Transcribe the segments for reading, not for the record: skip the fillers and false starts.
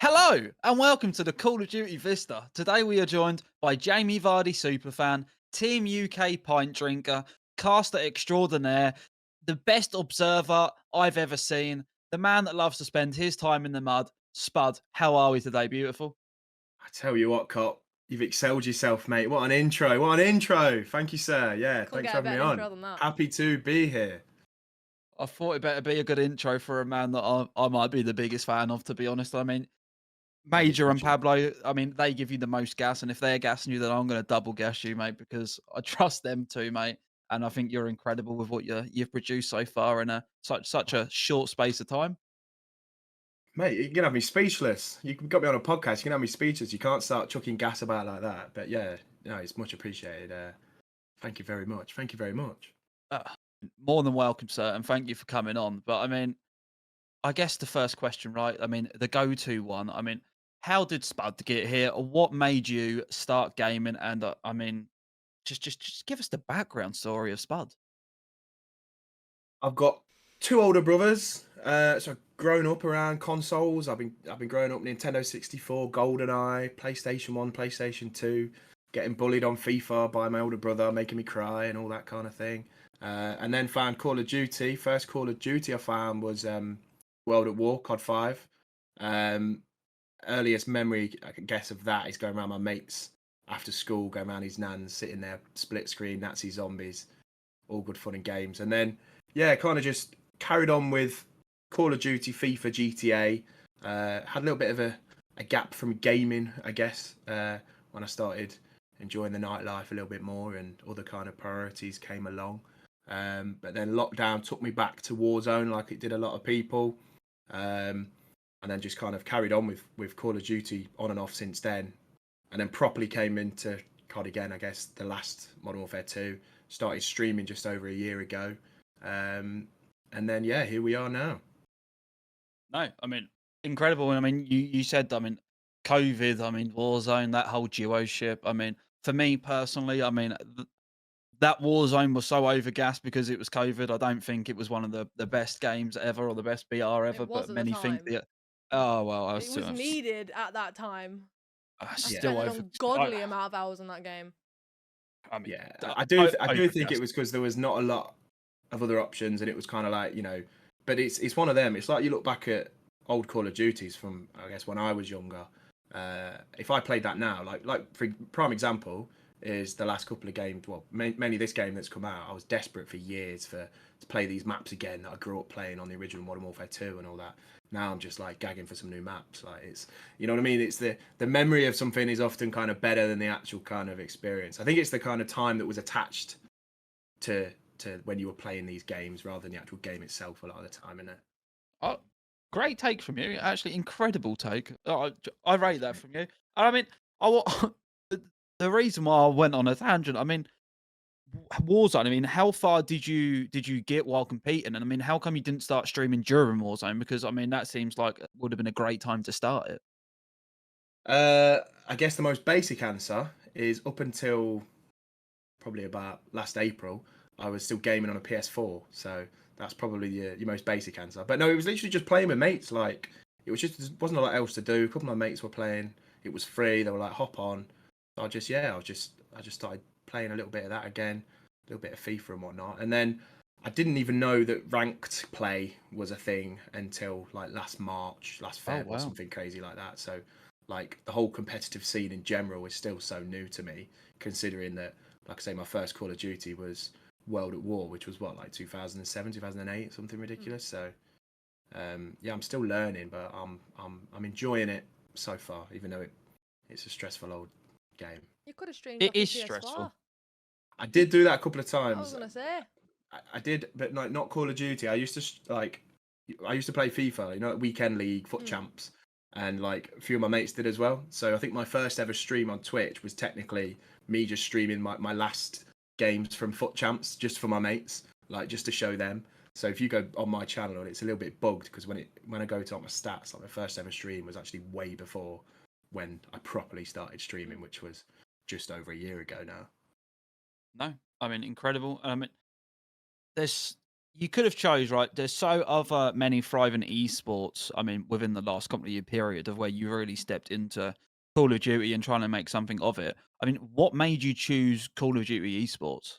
Hello and welcome to the Call of Duty Vista. Today we are joined by Jamie Vardy superfan, Team UK pint drinker, caster extraordinaire, the best observer I've ever seen, the man that loves to spend his time in the mud. Spud, how are we today, beautiful? I tell you what, Cop, you've excelled yourself, mate. What an intro. What an intro. Thank you, sir. Yeah, Couldn't thanks get for a having me better on. intro than that. Happy to be here. I thought it better be a good intro for a man that I might be the biggest fan of, to be honest. I mean, Don't be Major and pushing. Pablo, I mean, they give you the most gas, and if they're gassing you, then I'm going to double gas you, mate, because I trust them too, mate. And I think you're incredible with what you've produced so far in such a short space of time. Mate, you can have me speechless. You got me on a podcast. You can have me speechless. You can't start chucking gas about like that. But yeah, no, it's much appreciated. Thank you very much. Thank you very much. Uh, More than welcome, sir, and thank you for coming on. But I mean, I guess the first question, right? I mean, the go-to one. I mean, how did Spud get here? Or what made you start gaming? And I mean, just give us the background story of Spud. I've got two older brothers. So I've grown up around consoles. I've been growing up Nintendo 64, GoldenEye, PlayStation 1, PlayStation 2, getting bullied on FIFA by my older brother, making me cry and all that kind of thing. And then found Call of Duty. First Call of Duty I found was World at War, COD 5. Um, Earliest memory I can guess of that is going around my mates after school, going around his nan's, sitting there, split screen, Nazi zombies, all good fun and games. And then, yeah, kind of just carried on with Call of Duty, FIFA, GTA. Had a little bit of a gap from gaming, I guess, when I started enjoying the nightlife a little bit more and other kind of priorities came along. But then lockdown took me back to Warzone like it did a lot of people. And then just kind of carried on with Call of Duty on and off since then. And then properly came into COD again, I guess, the last Modern Warfare 2. Started streaming just over a year ago. And then, yeah, here we are now. No, I mean, incredible. And I mean, you said, I mean, COVID, I mean, Warzone, that whole duo ship. I mean, for me personally, I mean, that Warzone was so overgassed because it was COVID. I don't think it was one of the best games ever or the best BR It ever, was but at the many think time. the. Oh well, It was needed at that time. I Yeah. still spent an over. ungodly amount of hours on that game. I mean, Yeah, I do think it overgassed. was because there was not a lot of other options, and it was kind of like, but it's one of them. It's like you look back at old Call of Duties from, I guess, when I was younger. If I played that now, like for prime example is the last couple of games. Well, mainly this game that's come out. I was desperate for years to play these maps again that I grew up playing on the original Modern Warfare 2 and all that. Now I'm just like gagging for some new maps. Like, it's, you know what I mean? It's the memory of something is often kind of better than the actual kind of experience. I think it's the kind of time that was attached to when you were playing these games rather than the actual game itself a lot of the time, innit? Oh, great take from you. Actually, incredible take. I rate that from you. I mean, I wa- the reason why I went on a tangent. I mean, Warzone. I mean, how far did you get while competing? And I mean, how come you didn't start streaming during Warzone? Because I mean, that seems like it would have been a great time to start it. I guess the most basic answer is up until probably about last April, I was still gaming on a PS4. So that's probably your most basic answer. But no, it was literally just playing with mates. Like, it was just, there wasn't a lot else to do. A couple of my mates were playing. It was free. They were like, hop on. So I just started playing a little bit of that again, a little bit of FIFA and whatnot. And then I didn't even know that ranked play was a thing until like last March, last Oh Feb, or wow. something crazy like that. So, like, the whole competitive scene in general is still so new to me, considering that, like I say, my first Call of Duty was World at War, which was what, like 2007, 2008, something Mm. ridiculous. So, yeah, I'm still learning, but I'm enjoying it so far, even though it's a stressful old game. You could have streamed It off your is stressful. PS4. I did do that a couple of I was times. gonna say. I did, but like, not Call of Duty. I used to I used to play FIFA, like weekend league, foot Mm. champs, and like a few of my mates did as well. So I think my first ever stream on Twitch was technically me just streaming my last games from foot champs just for my mates, like just to show them. So if you go on my channel, it's a little bit bugged because when I go to my stats, like my first ever stream was actually way before when I properly started streaming, which was just over a year ago now. No, I mean incredible. I mean, there's you could have chose, right? There's so other many thriving esports. I mean, within the last couple of year period of where you really stepped into Call of Duty and trying to make something of it. I mean, what made you choose Call of Duty esports?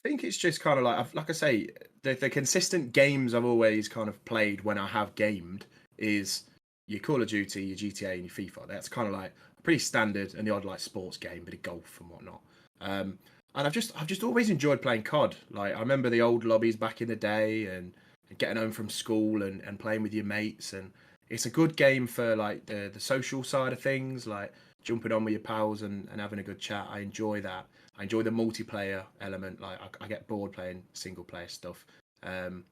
I think it's just kind of like I say, the consistent games I've always kind of played when I have gamed is your Call of Duty, your GTA, and your FIFA. That's kind of like pretty standard, and the odd like sports game, bit of golf and whatnot. And I've just always enjoyed playing COD. Like I remember the old lobbies back in the day, and getting home from school and playing with your mates, and it's a good game for like the social side of things, like jumping on with your pals and having a good chat. I enjoy that. I enjoy the multiplayer element. Like I get bored playing single player stuff. And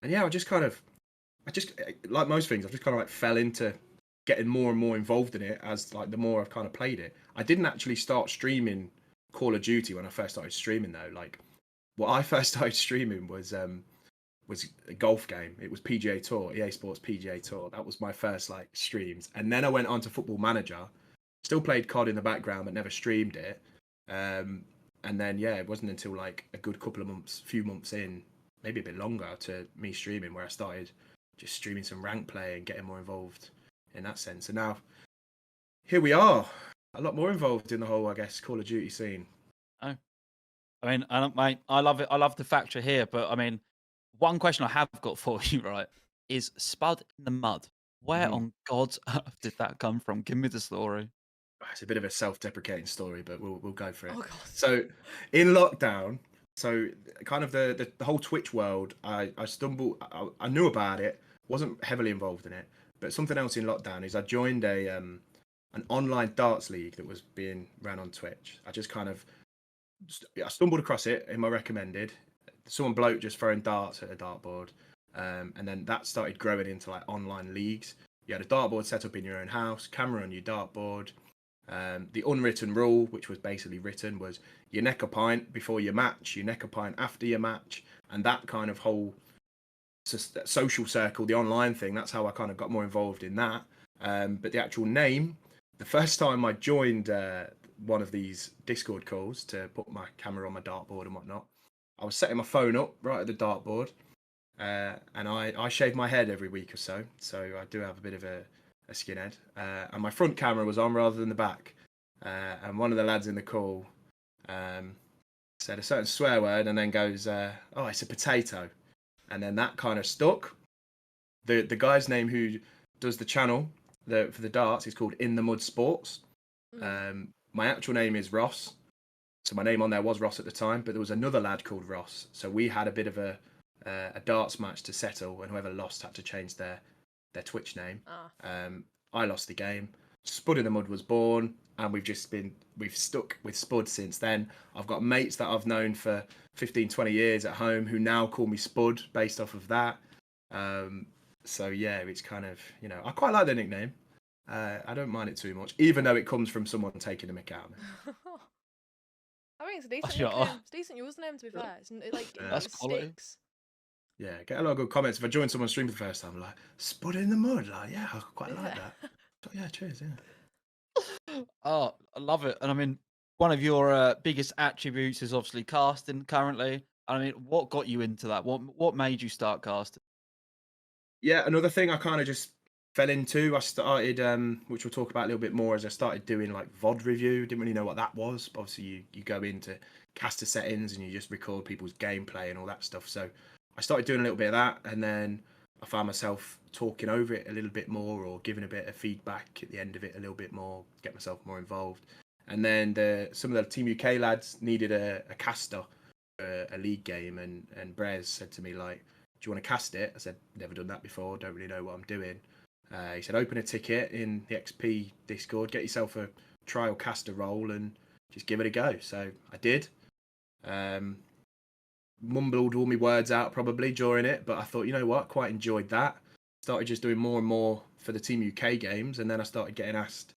yeah, I just like most things, I've just kind of like fell into getting more and more involved in it as like the more I've kind of played it. I didn't actually start streaming Call of Duty when I first started streaming though. Like what I first started streaming was a golf game. It was PGA Tour, EA Sports PGA Tour. That was my first like streams, and then I went on to Football Manager. Still played COD in the background, but never streamed it. And then yeah, it wasn't until like a good couple of months, few months in, maybe a bit longer, to me streaming, where I started just streaming some rank play and getting more involved in that sense. And now here we are, a lot more involved in the whole, I guess, Call of Duty scene. Oh, I mean, I don't, mate, I love it. I love the factor here, but I mean, one question I have got for you, right, is Spud in the Mud. Where Mhm. on God's earth did that come from? Give me the story. It's a bit of a self-deprecating story, but we'll go for it. Oh god. So in lockdown, so kind of the whole Twitch world, I stumbled. I knew about it, wasn't heavily involved in it, but something else in lockdown is I joined an online darts league that was being ran on Twitch. I just kind of I stumbled across it in my recommended. Someone bloke just throwing darts at a dartboard, and then that started growing into like online leagues. You had a dartboard set up in your own house, camera on your dartboard. The unwritten rule, which was basically written, was you neck a pint before your match, you neck a pint after your match, and that kind of whole social circle, the online thing. That's how I kind of got more involved in that. But the actual name, the first time I joined one of these Discord calls to put my camera on my dartboard and whatnot, I was setting my phone up right at the dartboard, and I shave my head every week or so, so I do have a bit of a skinhead, and my front camera was on rather than the back, and one of the lads in the call said a certain swear word and then goes, "Oh, it's a potato," and then that kind of stuck. The guy's name who does the channel for the darts is called In the Mud Sports. My actual name is Ross, so my name on there was Ross at the time, but there was another lad called Ross, so we had a bit of a darts match to settle, and whoever lost had to change their Twitch name. I lost the game. SpudInTheMud was born, and we've stuck with Spud since then. I've got mates that I've known for 15, 20 years at home who now call me Spud based off of that. So yeah, it's kind of, I quite like the nickname. I don't mind it too much, even though it comes from someone taking a mick out of me. I think it's a decent Yeah. nickname. It's a decent username, to be fair. It's like That's it quality. sticks. Yeah, get a lot of good comments. If I join someone's stream for the first time, like, Spud in the Mud, like, yeah, I quite like that. So, yeah, cheers, yeah. Oh, I love it. And I mean, one of your biggest attributes is obviously casting currently. I mean, what got you into that? What made you start casting? Yeah, another thing I kind of just fell into. I started, which we'll talk about a little bit more, as I started doing like VOD review. Didn't really know what that was. But obviously, you go into caster settings and you just record people's gameplay and all that stuff. So I started doing a little bit of that, and then I found myself talking over it a little bit more, or giving a bit of feedback at the end of it a little bit more, get myself more involved. And then some of the Team UK lads needed a caster for a league game, and Brez said to me like, "Do you want to cast it?" I said, "Never done that before. Don't really know what I'm doing." He said, "Open a ticket in the XP Discord, get yourself a trial caster role, and just give it a go." So I did. Mumbled all my words out probably during it, but I thought, you know what, quite enjoyed that. Started just doing more and more for the Team UK games, and then I started getting asked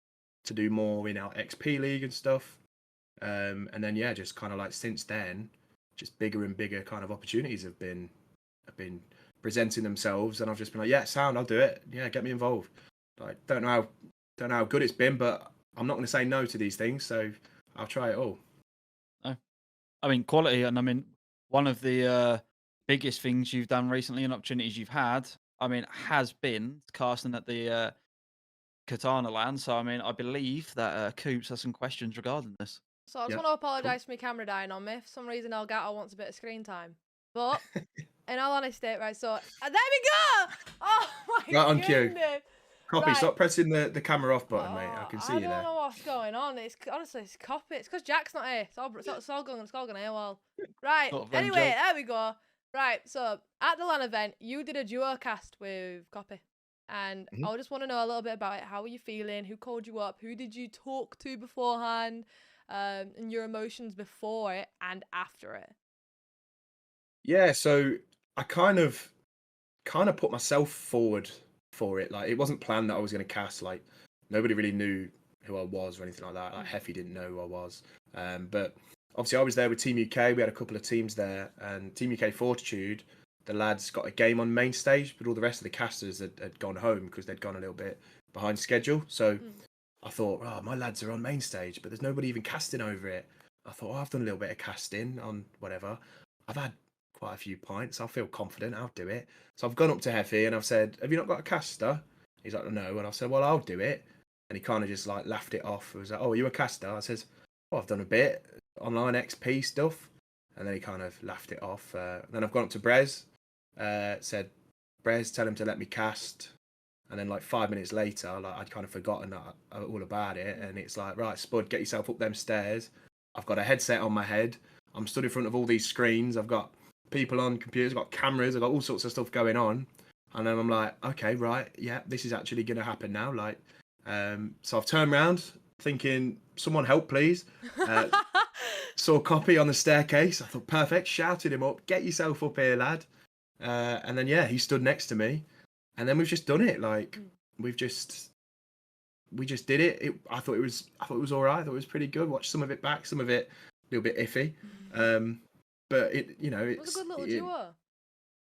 to do more in our XP League and stuff. And then yeah, just kind of like since then, just bigger and bigger kind of opportunities have been presenting themselves, and I've just been like, yeah, sound, I'll do it. Yeah, get me involved. Like, don't know how good it's been, but I'm not going to say no to these things, so I'll try it all. I mean, quality, and I mean, one of the biggest things you've done recently and opportunities you've had, I mean, has been casting at the Katana LAN. So, I mean, I believe that Coops has some questions regarding this. So I just Yeah, want to apologise for my camera dying on me. For some reason, Elgato wants a bit of screen time. But in all honesty, right, so there we go! Oh my Right on cue. goodness! Copy. Right. Stop pressing the camera off button, mate. I Oh, can see I you don't there. know what's going on. It's honestly, it's copy. It's because Jack's not here. It's all going AWOL. Right. Not a friend Anyway, joke. there we go. Right. So at the LAN event, you did a duo cast with Copy, and Mhm. I just want to know a little bit about it. How were you feeling? Who called you up? Who did you talk to beforehand? And your emotions before it and after it. Yeah, so I kind of put myself forward for it. Like it wasn't planned that I was going to cast. Like nobody really knew who I was or anything like that. Like Heffy didn't know who I was. But obviously I was there with Team UK. We had a couple of teams there, and Team UK Fortitude, the lads got a game on main stage, but all the rest of the casters had gone home because they'd gone a little bit behind schedule. So I thought, oh, my lads are on main stage, but there's nobody even casting over it. I thought, oh, I've done a little bit of casting on whatever. I've had quite a few pints. I feel confident. I'll do it. So I've gone up to Heffy and I've said, have you not got a caster? He's like, no. And I said, well, I'll do it. And he kind of just like laughed it off. He was like, oh, are you a caster? I says, well, I've done a bit online XP stuff. And then he kind of laughed it off. Then I've gone up to Brez, said, Brez, tell him to let me cast. And then like 5 minutes later, like I'd kind of forgotten all about it. And it's like, right, Spud, get yourself up them stairs. I've got a headset on my head. I'm stood in front of all these screens. I've got people on computers, I've got cameras, I've got all sorts of stuff going on. And then I'm like, okay, right, yeah, this is actually going to happen now. Like, so I've turned around thinking, someone help, please. Saw Copy on the staircase. I thought, perfect, shouted him up, get yourself up here, lad. And then, yeah, he stood next to me. And then we've just done it. Like, we just did it. I thought it was all right. I thought it was pretty good. Watched some of it back, some of it a little bit iffy. But it was a good little duo.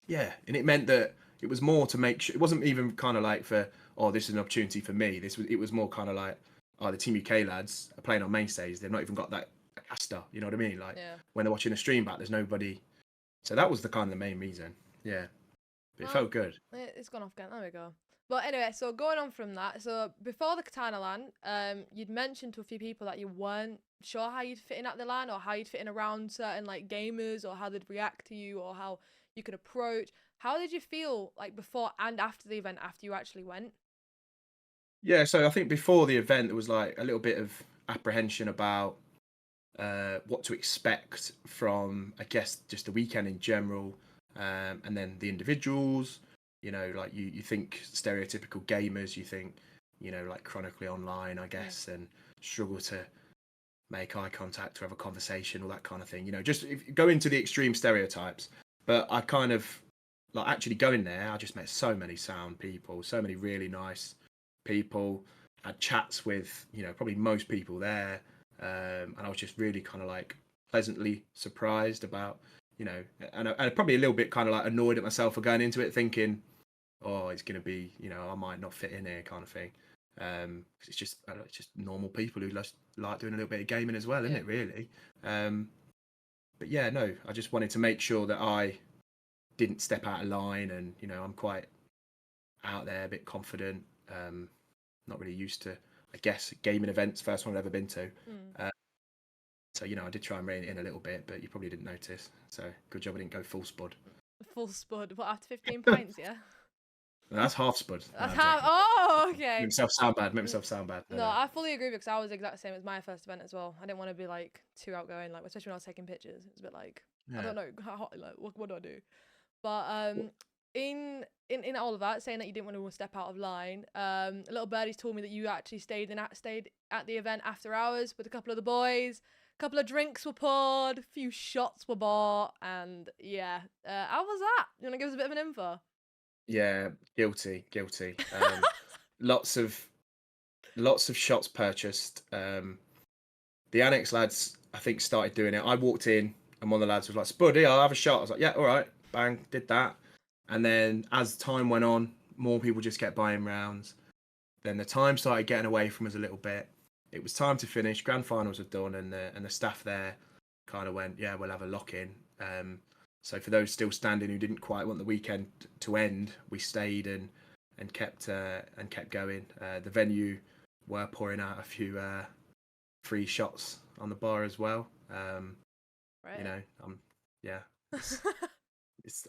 Yeah, and it meant that it was more to make sure. It wasn't even kind of like for, oh, this is an opportunity for me. It was more kind of like, oh, the Team UK lads are playing on main stage. They've not even got that caster. You know what I mean? Like when they're watching a stream back, there's nobody. So that was the kind of the main reason. Yeah, but it felt good. It's gone off again. There we go. But anyway, so going on from that, so before the Katana LAN, you'd mentioned to a few people that you weren't sure how you'd fit in at the LAN, or how you'd fit in around certain like gamers, or how they'd react to you, or how you could approach. How did you feel like before and after the event, after you actually went? Yeah, so I think before the event there was like a little bit of apprehension about what to expect from, I guess, just the weekend in general, and then the individuals. You know, like you think stereotypical gamers, you think, you know, like chronically online, I guess, and struggle to make eye contact or have a conversation, all that kind of thing. You know, just go into the extreme stereotypes. But I kind of like actually going there, I just met so many sound people, so many really nice people. Had chats with, you know, probably most people there, and I was just really kind of like pleasantly surprised about, you know, and I probably a little bit kind of like annoyed at myself for going into it thinking, oh, it's going to be, you know, I might not fit in here kind of thing. It's just normal people who like doing a little bit of gaming as well, isn't it, really? But yeah, no, I just wanted to make sure that I didn't step out of line, and, you know, I'm quite out there, a bit confident, not really used to, I guess, gaming events, first one I've ever been to. So, you know, I did try and rein it in a little bit, but you probably didn't notice. So good job I didn't go full Spud. Full Spud? What, after 15 pints, yeah? No, that's half Spud. That's half. Oh, okay. Make myself sound bad. No, I fully agree because I was the exact same as my first event as well. I didn't want to be like too outgoing, like especially when I was taking pictures. It's a bit like I don't know like what do I do? But in all of that, saying that you didn't want to step out of line, a little birdie's told me that you actually stayed at the event after hours with a couple of the boys. A couple of drinks were poured, a few shots were bought, and yeah, how was that? You want to give us a bit of an info? Yeah, guilty. Lots of shots purchased. The Annex lads, I think, started doing it. I walked in and one of the lads was like, Spuddy, I'll have a shot. I was like, yeah, all right, bang, did that. And then as time went on, more people just kept buying rounds. Then the time started getting away from us a little bit. It was time to finish. Grand finals were done, and the staff there kind of went, yeah, we'll have a lock in. So for those still standing who didn't quite want the weekend to end, we stayed and kept going. The venue were pouring out a few free shots on the bar as well. Right. You know,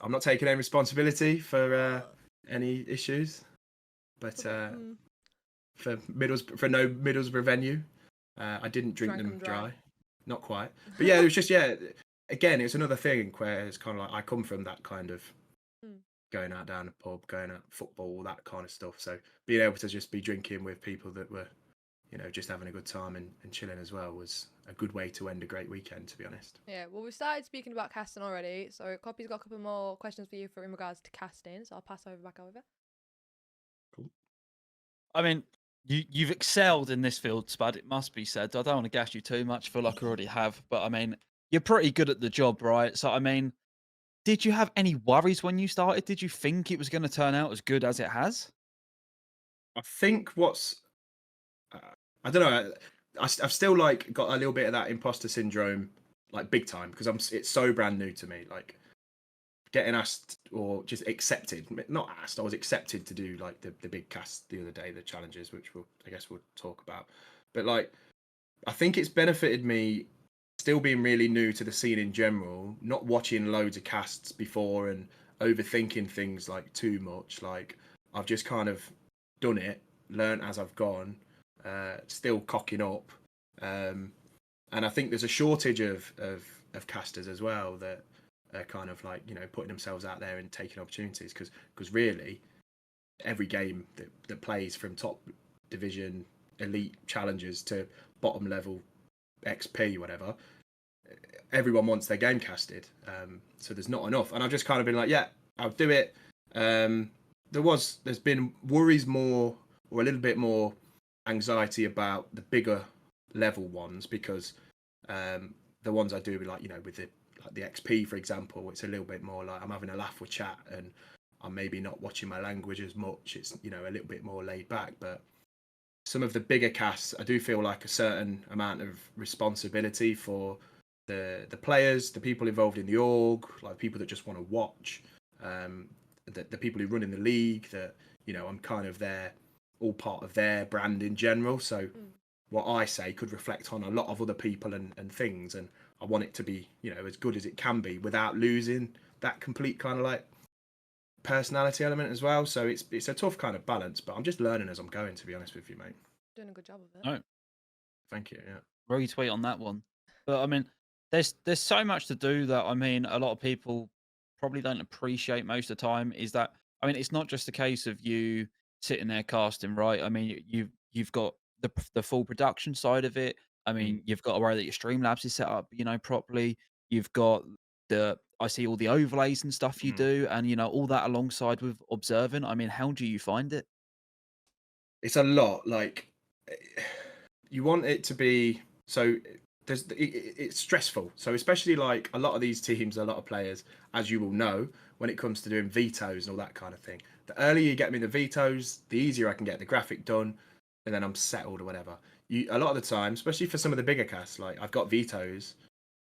I'm not taking any responsibility for any issues, but for no Middlesbrough venue, I didn't drink them dry. Not quite, but yeah, it was just Again, it's another thing where it's kind of like I come from that kind of going out down the pub, going out football, that kind of stuff. So being able to just be drinking with people that were, you know, just having a good time and chilling as well was a good way to end a great weekend, to be honest. Yeah, well, we started speaking about casting already, so Copy's got a couple more questions for you in regards to casting, so I'll pass back over. Cool. I mean, you've excelled in this field, Spud, it must be said. I don't want to gas you too much, feel like I already have, but I mean, you're pretty good at the job, right? So, I mean, did you have any worries when you started? Did you think it was going to turn out as good as it has? I think I don't know. I've still like got a little bit of that imposter syndrome, like big time, because it's so brand new to me. Like getting asked or just accepted, not asked. I was accepted to do like the big cast the other day, the challenges, which I guess we'll talk about. But like, I think it's benefited me still being really new to the scene in general, not watching loads of casts before and overthinking things like too much. Like I've just kind of done it, learned as I've gone, still cocking up, and I think there's a shortage of casters as well that are kind of like, you know, putting themselves out there and taking opportunities because really every game that plays from top division elite challengers to bottom level XP whatever, everyone wants their game casted, so there's not enough, and I've just kind of been like, yeah, I'll do it. There's been worries more, or a little bit more anxiety about the bigger level ones, because the ones I do, like, you know, with the XP for example, it's a little bit more like I'm having a laugh with chat and I'm maybe not watching my language as much. It's, you know, a little bit more laid back. But some of the bigger casts, I do feel like a certain amount of responsibility for the players, the people involved in the org, like people that just want to watch, the people who run in the league, that, you know, I'm kind of all part of their brand in general. So what I say could reflect on a lot of other people and things, and I want it to be, you know, as good as it can be without losing that complete kind of like personality element as well. So it's a tough kind of balance, but I'm just learning as I'm going, to be honest with you, mate. Doing a good job of it. No, Thank you. Yeah. retweet on that one. But I mean, there's so much to do that, I mean, a lot of people probably don't appreciate most of the time. Is that, I mean, it's not just a case of you sitting there casting, right? I mean, you've got the full production side of it. I mean, you've got to worry that your Streamlabs is set up, you know, properly. You've got I see all the overlays and stuff you do, and you know, all that alongside with observing. I mean, how do you find it? It's a lot. Like, you want it to be so. It's stressful. So especially like a lot of these teams, a lot of players, as you will know, when it comes to doing vetoes and all that kind of thing. The earlier you get me the vetoes, the easier I can get the graphic done, and then I'm settled or whatever. A lot of the time, especially for some of the bigger casts, like I've got vetoes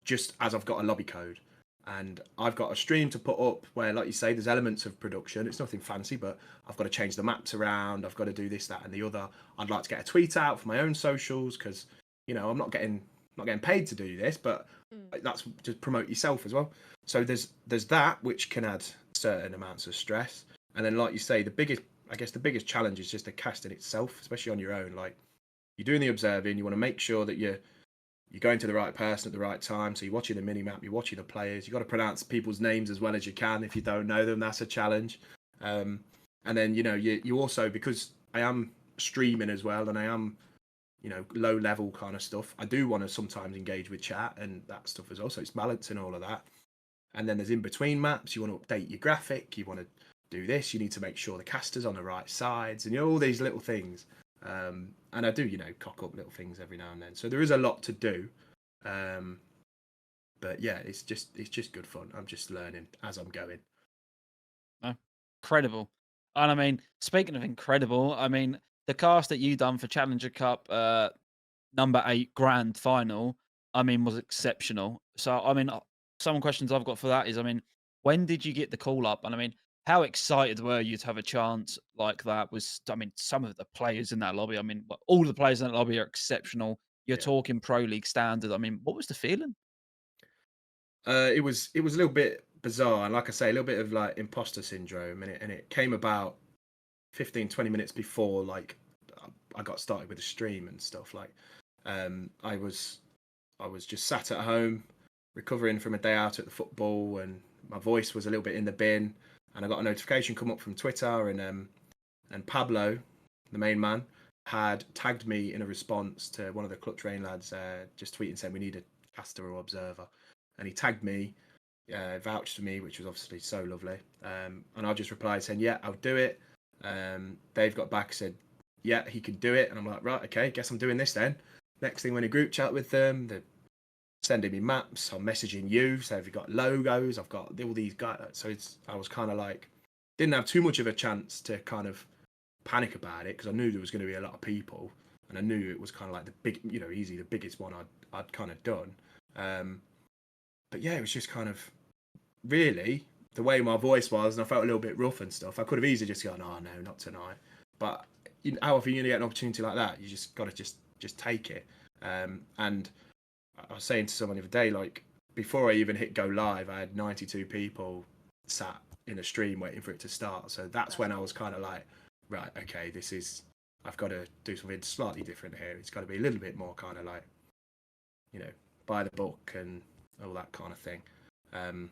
just as I've got a lobby code. And I've got a stream to put up where, like you say, there's elements of production. It's nothing fancy, but I've got to change the maps around. I've got to do this, that, and the other. I'd like to get a tweet out for my own socials because, you know, I'm not getting paid to do this, but that's to promote yourself as well. So there's that, which can add certain amounts of stress. And then, like you say, the biggest challenge is just the casting itself, especially on your own. Like, you're doing the observing, you want to make sure that you're going to the right person at the right time. So you're watching the mini map, you're watching the players. You've got to pronounce people's names as well as you can. If you don't know them, that's a challenge. And then, you know, you also, because I am streaming as well, and I am, you know, low level kind of stuff, I do want to sometimes engage with chat and that stuff as well. So it's balancing all of that. And then there's in between maps, you want to update your graphic, you want to do this, you need to make sure the caster's on the right sides, and, you know, all these little things. And I do, you know, cock up little things every now and then. So there is a lot to do. But yeah, it's just good fun. I'm just learning as I'm going. Oh, incredible. And I mean, speaking of incredible, I mean, the cast that you done for Challenger Cup number 8 grand final, I mean, was exceptional. So I mean, some questions I've got for that is, I mean, when did you get the call up? And I mean, how excited were you to have a chance like that? I mean, some of the players in that lobby, I mean, well, all the players in that lobby are exceptional. You're Yeah. talking pro league standard. I mean, what was the feeling? It was a little bit bizarre, and like I say, a little bit of like imposter syndrome, and it came about 15-20 minutes before like I got started with the stream and stuff. Like, I was just sat at home recovering from a day out at the football, and my voice was a little bit in the bin, and I got a notification come up from Twitter, and Pablo, the main man, had tagged me in a response to one of the Clutch Rain lads just tweeting saying we need a caster or observer, and he tagged me, vouched for me, which was obviously so lovely, and I just replied saying yeah, I'll do it. Dave got back, said yeah, he can do it, and I'm like, right, okay, guess I'm doing this then. Next thing, when a group chat with them, they're sending me maps, I'm messaging you, so have you got logos, I've got all these guys, so I was kind of like, didn't have too much of a chance to kind of panic about it, because I knew there was going to be a lot of people, and I knew it was kind of like the big, easy the biggest one I'd kind of done. But yeah, it was just kind of really the way my voice was, and I felt a little bit rough and stuff. I could have easily just gone, oh no, not tonight. But how often you get an opportunity like that, you just got to just take it. And I was saying to someone the other day, like, before I even hit go live, I had 92 people sat in a stream waiting for it to start. So that's when I was kind of like, right, okay, I've got to do something slightly different here. It's got to be a little bit more kind of like, by the book and all that kind of thing. And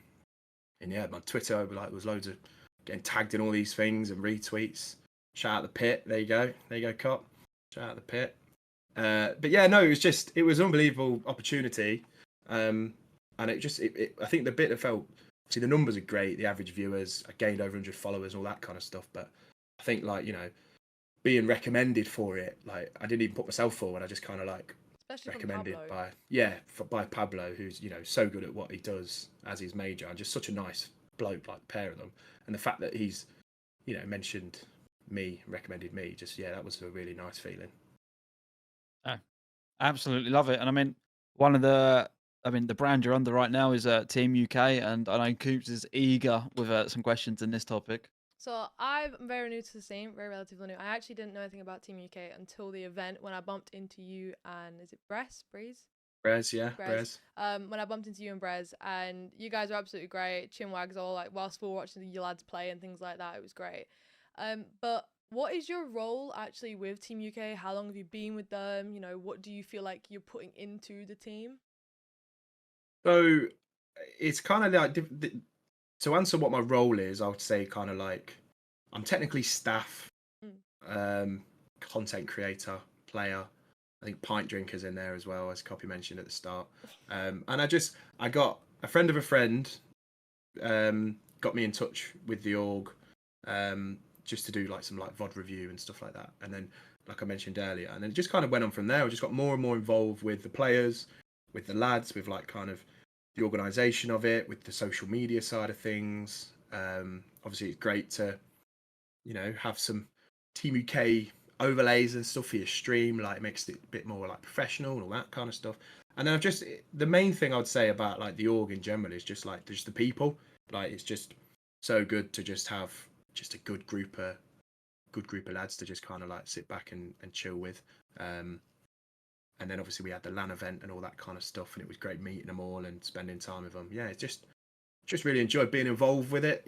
yeah, my Twitter, like, was loads of getting tagged in all these things and retweets. Shout out the pit. There you go, Cop. Shout out the pit. But yeah, no, it was an unbelievable opportunity. And I think the bit that felt, see, the numbers are great. The average viewers, I gained over 100 followers, all that kind of stuff. But I think, like, being recommended for it, like, I didn't even put myself forward. I just kind of like, Especially recommended from Pablo. by Pablo, who's so good at what he does as his major, and just such a nice bloke, like, pair of them. And the fact that he's mentioned me, recommended me, just that was a really nice feeling. Oh, absolutely love it. And I mean, the brand you're under right now is Team UK, and I know Coops is eager with some questions in this topic. So I'm very new to the scene, very relatively new. I actually didn't know anything about Team UK until the event when I bumped into you and is it Bress? Yeah. Bress. When I bumped into you and Brez, and you guys were absolutely great. Chinwags all, like, whilst we were watching you lads play and things like that, it was great. But what is your role actually with Team UK? How long have you been with them? What do you feel like you're putting into the team? So it's kind of like, to answer what my role is, I would say kind of like, I'm technically staff, content creator, player. I think pint drinkers in there as well, as Copy mentioned at the start. And I got a friend of a friend, got me in touch with the org, just to do like some like VOD review and stuff like that. And then, like I mentioned earlier, and then it just kind of went on from there. I just got more and more involved with the players, with the lads, with like kind of the organisation of it, with the social media side of things. Obviously, it's great to, have some Team UK overlays and stuff for your stream, like, makes it a bit more like professional and all that kind of stuff. And then the main thing I would say about like the org in general is just like the people. Like, it's just so good to just have just a good group of lads to just kind of like sit back and chill with. And then obviously we had the LAN event and all that kind of stuff, and it was great meeting them all and spending time with them. Yeah, it's just really enjoyed being involved with it,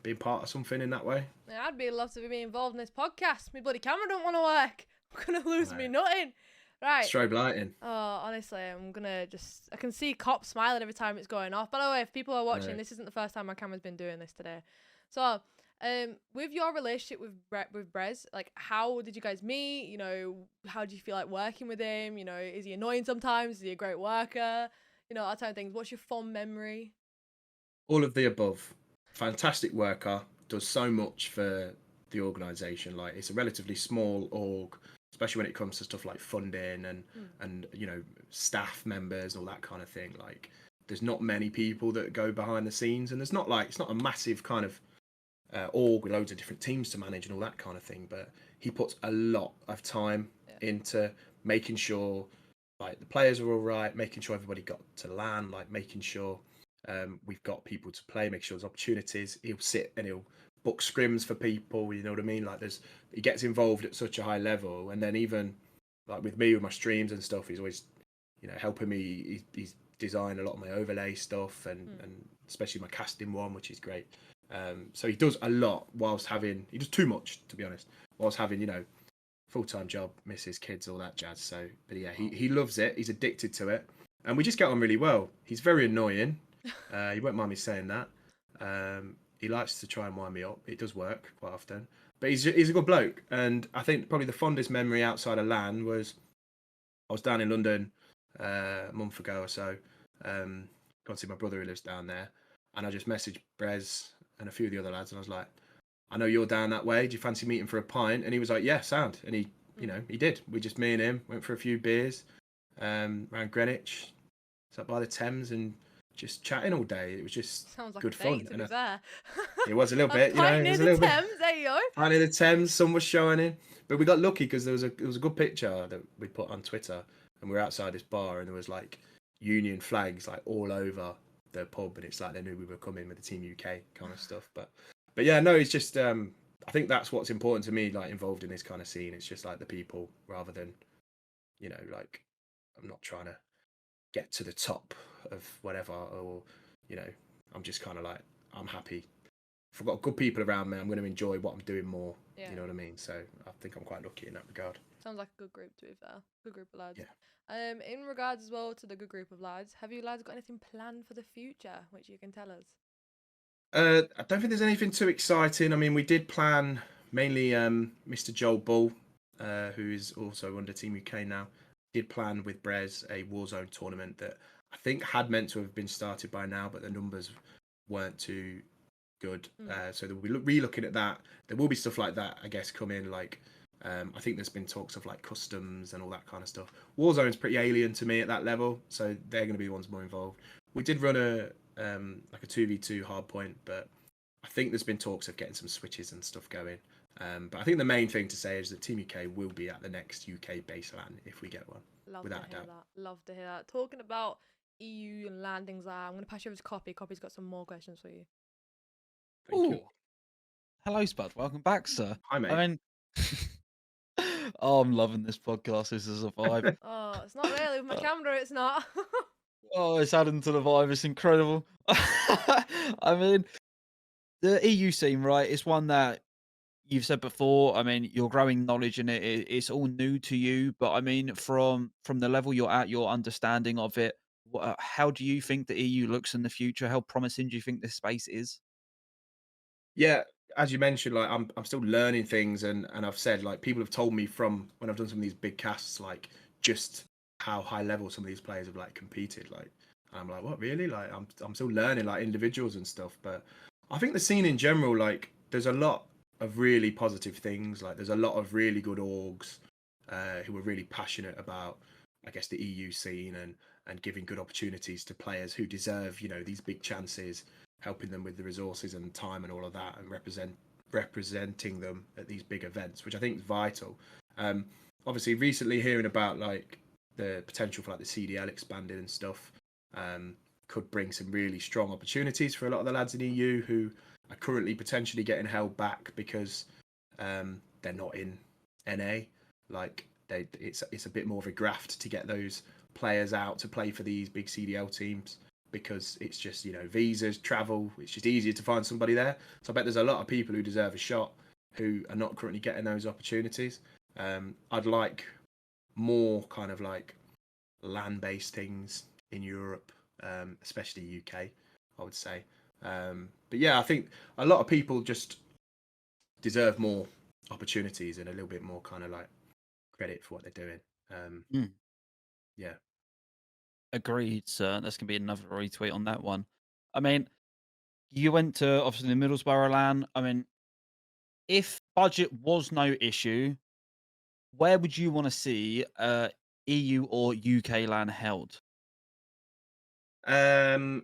being part of something in that way. Yeah, I'd love to be involved in this podcast. My bloody camera don't want to work. I'm gonna lose me nothing. Right. Strobe lighting. Oh, honestly, I can see Cop smiling every time it's going off. By the way, if people are watching, this isn't the first time my camera's been doing this today. So, with your relationship with Brez, like, how did you guys meet? How do you feel like working with him? Is he annoying sometimes? Is he a great worker? That type of things. What's your fond memory? All of the above. Fantastic worker, does so much for the organisation. Like, it's a relatively small org, especially when it comes to stuff like funding and staff members and all that kind of thing. Like, there's not many people that go behind the scenes, and it's not a massive kind of org with loads of different teams to manage and all that kind of thing. But he puts a lot of time into making sure like the players are all right, making sure everybody got to LAN, like making sure We've got people to play, make sure there's opportunities. He'll sit and he'll book scrims for people. You know what I mean? Like he gets involved at such a high level, and then even like with me with my streams and stuff, he's always helping me. He's designed a lot of my overlay stuff and especially my casting one, which is great. So he does a lot he does too much, to be honest, whilst having full-time job, misses, kids, all that jazz. So but yeah, he loves it. He's addicted to it, and we just get on really well. He's very annoying. He won't mind me saying that. He likes to try and wind me up. It does work quite often, but he's a good bloke. And I think probably the fondest memory outside of LAN was I was down in London a month ago or so. Gone to see my brother who lives down there, and I just messaged Brez and a few of the other lads, and I was like, I know you're down that way. Do you fancy meeting for a pint? And he was like, yeah, sound. And he did. We just, me and him, went for a few beers around Greenwich, sat by the Thames and just chatting all day. It was just Sounds like good a date, fun. To be fair. It was a little bit, A pint it near was a the little bit. Thames, there you go. Pint near the Thames, sun was shining. But we got lucky because there was a good picture that we put on Twitter, and we were outside this bar, and there was like Union flags like all over the pub, and it's like they knew we were coming with the Team UK kind of stuff. But yeah, no, it's just I think that's what's important to me, like involved in this kind of scene. It's just like the people rather than like I'm not trying to get to the top of whatever, or I'm just kind of like I'm happy. If I've got good people around me, I'm going to enjoy what I'm doing more. Yeah. You know what I mean? So I think I'm quite lucky in that regard. Sounds like a good group, to be fair. Good group of lads. Yeah. In regards as well to the good group of lads, have you lads got anything planned for the future which you can tell us? I don't think there's anything too exciting. I mean, we did plan mainly Mr. Joel Bull, who is also under Team UK now, did plan with Brez a Warzone tournament that I think had meant to have been started by now, but the numbers weren't too good. So we'll be re-looking at that. There will be stuff like that, I guess, come in. Like, I think there's been talks of like customs and all that kind of stuff. Warzone's pretty alien to me at that level, so they're going to be the ones more involved. We did run a 2v2 hardpoint, but I think there's been talks of getting some switches and stuff going. But I think the main thing to say is that Team UK will be at the next UK base LAN if we get one. Without a doubt. Love to hear that. Talking about EU and LAN things like that, I'm going to pass you over to Copy. Copy's got some more questions for you. Thank you. Hello, Spud. Welcome back, sir. Hi, mate. I mean, oh, I'm loving this podcast. This is a vibe. Oh, it's not really. With my camera, it's not. Oh, it's adding to the vibe. It's incredible. I mean, the EU scene, right? It's one that you've said before. I mean, you're growing knowledge in it. It's all new to you. But I mean, from the level you're at, your understanding of it, how do you think the EU looks in the future? How promising do you think this space is? Yeah, as you mentioned, like I'm still learning things, and I've said like people have told me from when I've done some of these big casts, like just how high level some of these players have like competed. Like, and I'm like, what, really? Like I'm still learning like individuals and stuff. But I think the scene in general, like there's a lot of really positive things. Like there's a lot of really good orgs who are really passionate about, I guess, the EU scene and giving good opportunities to players who deserve, these big chances, helping them with the resources and time and all of that, and representing them at these big events, which I think is vital. Obviously, recently hearing about like the potential for like the CDL expanding and stuff could bring some really strong opportunities for a lot of the lads in EU who are currently potentially getting held back because they're not in NA. Like it's a bit more of a graft to get those players out to play for these big CDL teams, because it's just, visas, travel, it's just easier to find somebody there. So I bet there's a lot of people who deserve a shot who are not currently getting those opportunities. I'd like more kind of like LAN-based things in Europe, especially UK, I would say. But yeah, I think a lot of people just deserve more opportunities and a little bit more kind of like credit for what they're doing. Yeah. Agreed, sir. That's going to be another retweet on that one. I mean, you went to obviously the Middlesbrough LAN. I mean, if budget was no issue, where would you want to see EU or UK LAN held? I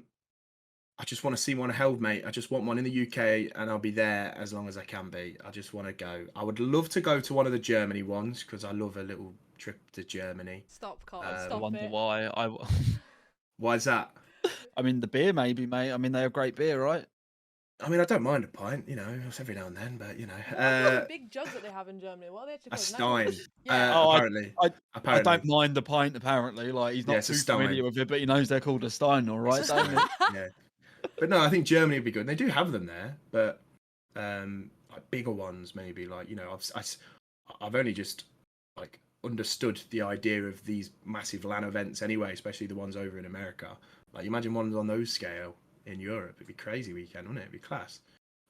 just want to see one held, mate. I just want one in the UK, and I'll be there as long as I can be. I just want to go. I would love to go to one of the Germany ones because I love a little trip to Germany. Stop, Carl. I Stop wonder it. why. Why is that? I mean, the beer maybe, mate. I mean, they have great beer, right? I mean, I don't mind a pint, you know, just every now and then, but you know, What's the big jugs that they have in Germany? What are they actually a called? Stein. Yeah. Oh, Apparently, I don't mind the pint. Apparently, like he's Yeah, not it's a too familiar Stein. with it, but he knows they're called a Stein, all right, It's a don't Stein. he? Yeah, but no, I think Germany would be good. And they do have them there, but like bigger ones maybe. Like you know, I've only just like understood the idea of these massive LAN events anyway, especially the ones over in America. Like, imagine ones on those scale in Europe. It'd be crazy weekend, wouldn't it? It'd be class.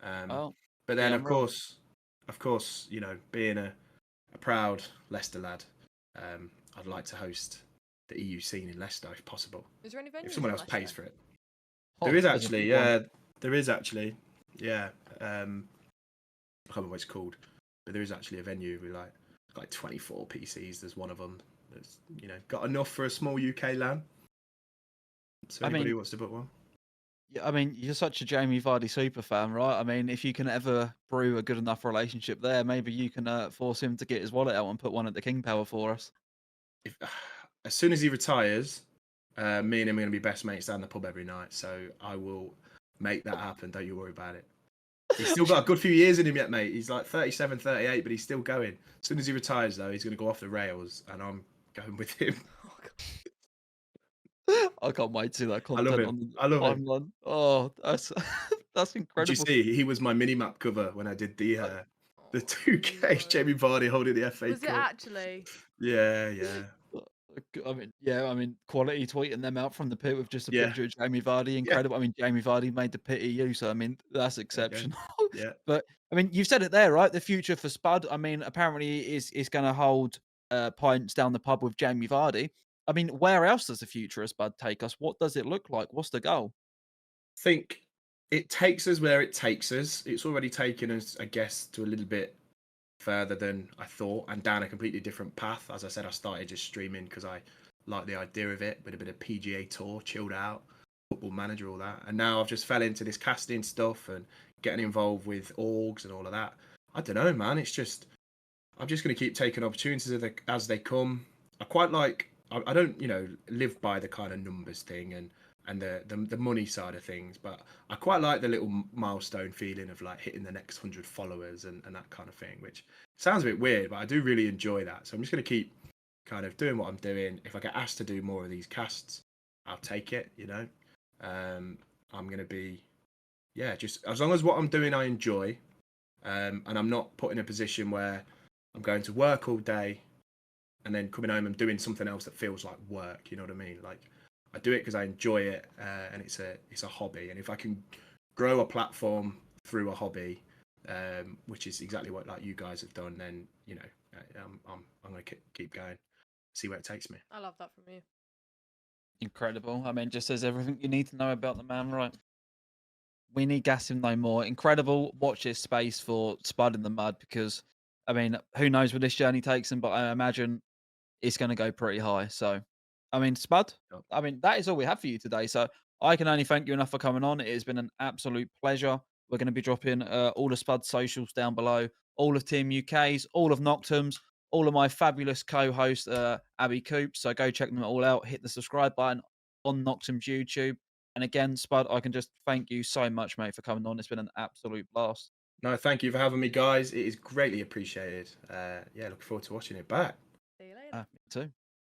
Oh, But then, yeah, of course, you know, being a proud Leicester lad, I'd like to host the EU scene in Leicester if possible. Is there any venues If someone in else pays Leicester? for it. Oh, There is there's a actually, big one. yeah. There is actually, yeah. I can't remember what it's called, but there is actually a venue with like 24 PCs. There's one of them that's, you know, got enough for a small UK LAN. So I anybody mean- who wants to book one. Yeah, I mean, you're such a Jamie Vardy super fan, right? I mean, if you can ever brew a good enough relationship there, maybe you can force him to get his wallet out and put one at the King Power for us. If, as soon as he retires, me and him are going to be best mates down the pub every night. So I will make that happen. Don't you worry about it. He's still got a good few years in him yet, mate. He's like 37, 38, but he's still going. As soon as he retires, though, he's going to go off the rails, and I'm going with him. Oh, God. I can't wait to see that I content love him. on the I love him. timeline. Oh, that's that's Did you incredible. see? He was my mini-map cover when I did the Oh, 2K. Lord. Jamie Vardy holding the FA Was it Cup. actually? Yeah. I mean, yeah, I mean, quality tweeting them out from the pit with just a Yeah. picture of Jamie Vardy, incredible. I mean, Jamie Vardy made the pit EU, so I mean, that's exceptional. Yeah. But I mean, you've said it there, right? The future for Spud. I mean, apparently is going to hold pints down the pub with Jamie Vardy. I mean, where else does the future of Spud take us? What does it look like? What's the goal? Think it takes us where it takes us. It's already taken us, I guess, to a little bit further than I thought, and down a completely different path. As I said, I started just streaming because I like the idea of it, with a bit of PGA Tour, chilled out, Football Manager, all that. And now I've just fell into this casting stuff and getting involved with orgs and all of that. I don't know, man. It's just I'm just going to keep taking opportunities as they come. I quite like. I don't, you know, live by the kind of numbers thing and the money side of things, but I quite like the little milestone feeling of like hitting the next 100 followers and that kind of thing, which sounds a bit weird, but I do really enjoy that. So I'm just going to keep kind of doing what I'm doing. If I get asked to do more of these casts, I'll take it, you know. I'm going to be, yeah, just as long as what I'm doing I enjoy, and I'm not put in a position where I'm going to work all day and then coming home and doing something else that feels like work, you know what I mean? Like, I do it because I enjoy it, and it's a hobby. And if I can grow a platform through a hobby, which is exactly what like you guys have done, then you know, I'm gonna keep going, see where it takes me. I love that from you. Incredible. I mean, just says everything you need to know about the man, right? We need gas him no more. Incredible. Watch this space for Spud in the Mud because, I mean, who knows where this journey takes him, but I imagine it's going to go pretty high. So, I mean, Spud, Yep. I mean, that is all we have for you today. So, I can only thank you enough for coming on. It has been an absolute pleasure. We're going to be dropping all of Spud's socials down below, all of Team UK's, all of Noctem's, all of my fabulous co-host, Abby Coops. So, go check them all out. Hit the subscribe button on Noctem's YouTube. And again, Spud, I can just thank you so much, mate, for coming on. It's been an absolute blast. No, thank you for having me, guys. It is greatly appreciated. Yeah, looking forward to watching it back. See you later. Me too.